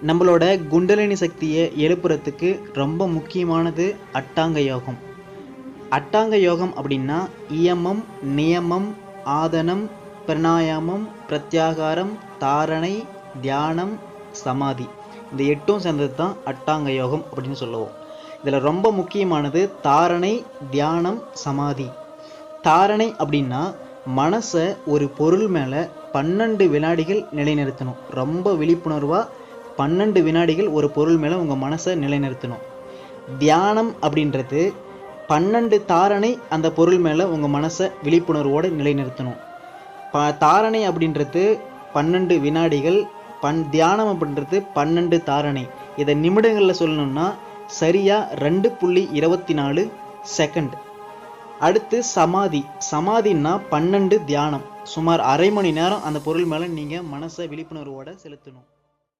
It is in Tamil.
நம்மளோட குண்டலினி சக்தியை எழுப்புறதுக்கு ரொம்ப முக்கியமானது அட்டாங்க யோகம். அட்டாங்க யோகம் அப்படின்னா இயமம், நியமம், ஆதனம், பிரணாயாமம், பிரத்யாகாரம், தாரணை, தியானம், சமாதி. இந்த 8ம் சேர்ந்தது தான் அட்டாங்க யோகம் அப்படின்னு சொல்லுவோம். இதில் ரொம்ப முக்கியமானது தாரணை, தியானம், சமாதி. தாரணை அப்படின்னா மனசை ஒரு பொருள் மேலே 12 வினாடிகள் நிலைநிறுத்தணும். ரொம்ப விழிப்புணர்வாக 12 வினாடிகள் ஒரு பொருள் மேலே உங்கள் மனசை நிலைநிறுத்தணும். தியானம் அப்படின்றது 12 தாரணை அந்த பொருள் மேலே உங்கள் மனசை விழிப்புணர்வோடு நிலைநிறுத்தணும். தாரணை அப்படின்றது 12 வினாடிகள், தியானம் அப்படின்றது 12 தாரணை. இதை நிமிடங்களில் சொல்லணும்னா சரியாக 2.24 செகண்ட். அடுத்து சமாதி. சமாதின்னா 12 தியானம். சுமார் அரை மணி நேரம் அந்த பொருள் மேலே நீங்கள் மனசை விழிப்புணர்வோடு செலுத்தணும்.